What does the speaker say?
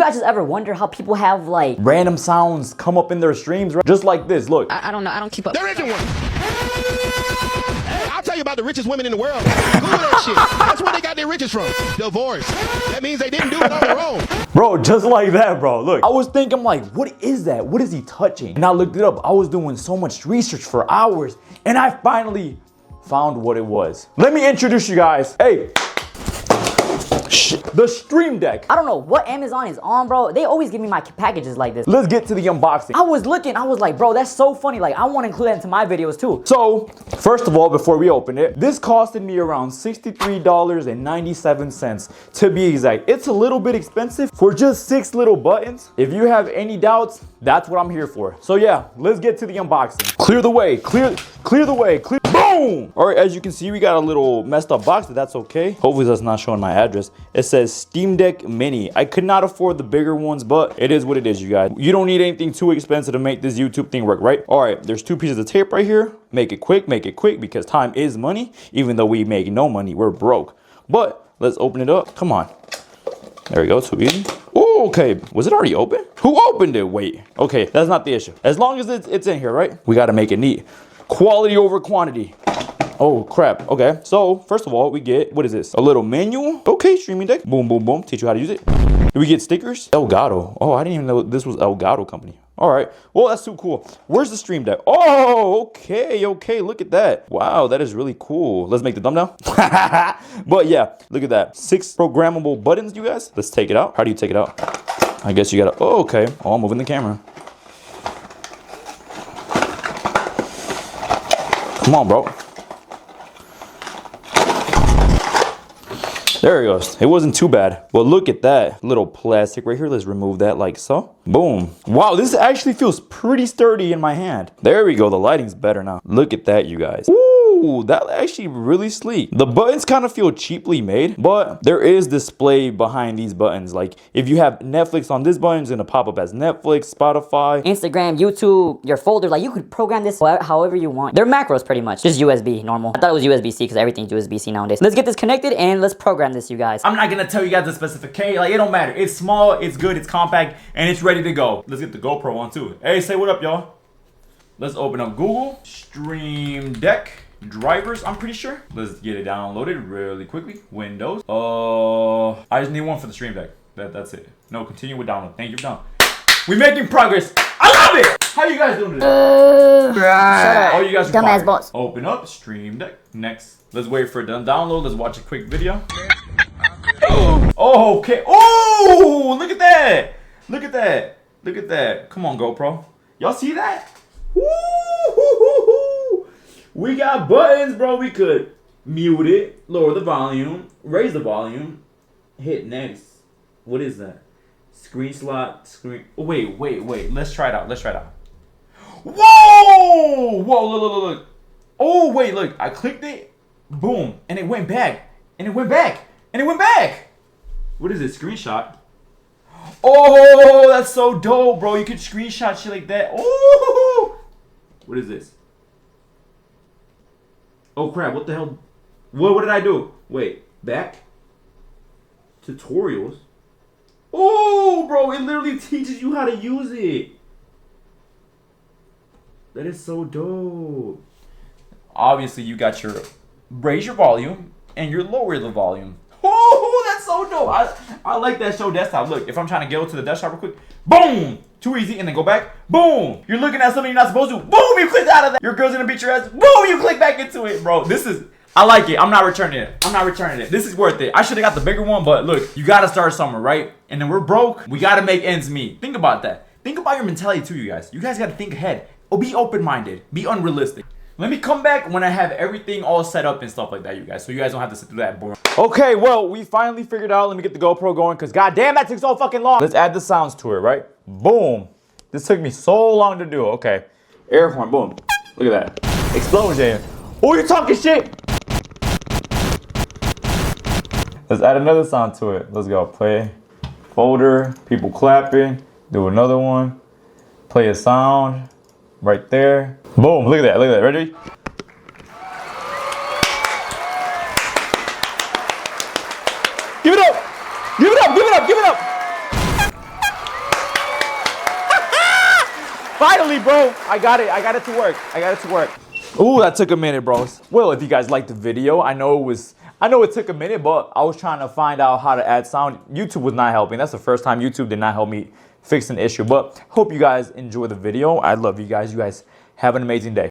guys just ever wonder how people have like random sounds come up in their streams, right? Just like this, look. I don't know, I don't keep up. There isn't one. Hey, I'll tell you about the richest women in the world. Google that shit. That's where they got their riches from. Divorce. That means they didn't do it on their own. Bro, just like that, bro. Look, I was thinking like, what is that? What is he touching? And I looked it up. I was doing so much research for hours, and I finally found what it was. Let me introduce you guys. Hey, the Stream Deck. I don't know what Amazon is on, bro. They always give me my packages like this. Let's get to the unboxing. I was looking, I was like, bro, that's so funny. Like, I want to include that into my videos too. So, first of all, before we open it, this costed me around $63.97 to be exact. It's a little bit expensive for just 6 little buttons. If you have any doubts, that's what I'm here for. So yeah, let's get to the unboxing. Clear the way, clear the way, clear. Boom! All right, as you can see, we got a little messed up box, but that's okay. Hopefully that's not showing my address. It says Steam Deck Mini. I could not afford the bigger ones, but it is what it is, you guys. You don't need anything too expensive to make this YouTube thing work, right? All right, there's 2 pieces of tape right here. Make it quick, because time is money. Even though we make no money, we're broke. But let's open it up. Come on. There we go, too easy. Ooh, okay, was it already open? Who opened it? Wait, okay, that's not the issue. As long as it's in here, right? We gotta make it neat. Quality over quantity. Oh crap, okay. So first of all, we get, what is this? A little manual. Okay, streaming deck. Boom, boom, boom. Teach you how to use it. Do we get stickers? Elgato. Oh, I didn't even know this was Elgato company. All right, well, that's too cool. Where's the Stream Deck? Oh, okay, look at that. Wow, that is really cool. Let's make the thumbnail. But yeah, look at that. 6 programmable buttons, you guys. Let's take it out. How do you take it out? I guess you gotta, oh, okay. Oh, I'm moving the camera. Come on, bro. There it goes. It wasn't too bad. Well, look at that little plastic right here. Let's remove that like so. Boom. Wow, this actually feels pretty sturdy in my hand. There we go. The lighting's better now. Look at that, you guys. Ooh, that actually really sleek. The buttons kind of feel cheaply made, but there is display behind these buttons. Like if you have Netflix on this button, it's gonna pop up as Netflix, Spotify, Instagram, YouTube, your folder. Like you could program this however you want. They're macros pretty much. Just USB, normal. I thought it was USB-C because everything's USB-C nowadays. Let's get this connected and let's program this, you guys. I'm not gonna tell you guys the specification. Like it don't matter. It's small, it's good, it's compact, and it's ready to go. Let's get the GoPro on too. Hey, say what up, y'all. Let's open up Google Stream Deck drivers. I'm pretty sure. Let's get it downloaded really quickly. Windows. I just need one for the Stream Deck. That's it. No, continue with download. Thank you for down. We're making progress. I love it. How you guys doing today? Oh, you guys are dumbass boss. Open up Stream Deck. Next. Let's wait for it to download. Let's watch a quick video. Oh, okay. Oh, look at that. Look at that. Look at that. Come on, GoPro. Y'all see that? Woo-hoo-hoo-hoo. We got buttons, bro. We could mute it, lower the volume, raise the volume, hit next. What is that? Screen slot, screen. Oh, wait. Let's try it out. Whoa! Whoa, look. Oh, wait, look. I clicked it. Boom. And it went back. What is it? Screenshot. Oh, that's so dope, bro. You could screenshot shit like that. Oh! What is this? Oh, crap. What the hell? What did I do? Wait. Back? Tutorials? Oh, bro. It literally teaches you how to use it. That is so dope. Obviously, you got your raise your volume and your lower the volume. Oh, that's so dope. I like that show desktop. Look, if I'm trying to go to the desktop real quick, boom, too easy, and then go back, boom. You're looking at something you're not supposed to, boom, you click out of that. Your girl's gonna beat your ass, boom, you click back into it, bro. I like it. I'm not returning it. This is worth it. I should have got the bigger one, but look, you gotta start somewhere, right? And then we're broke. We gotta make ends meet. Think about that. Think about your mentality too, you guys. You guys gotta think ahead. Oh, be open-minded. Be unrealistic. Let me come back when I have everything all set up and stuff like that, you guys. So you guys don't have to sit through that boring. Okay, well, we finally figured out. Let me get the GoPro going, because goddamn, that took so fucking long. Let's add the sounds to it, right? Boom. This took me so long to do. Okay. Air horn, boom. Look at that. Explosion. Oh, you're talking shit. Let's add another sound to it. Let's go. Play. Folder. People clapping. Do another one. Play a sound. Right there. Boom. Look at that. Ready? Give it up. Finally, bro. I got it. I got it to work. I got it to work. Ooh, that took a minute, bro. Well, if you guys liked the video, I know it took a minute, but I was trying to find out how to add sound. YouTube was not helping. That's the first time YouTube did not help me fix an issue. But hope you guys enjoy the video. I love you guys. You guys have an amazing day.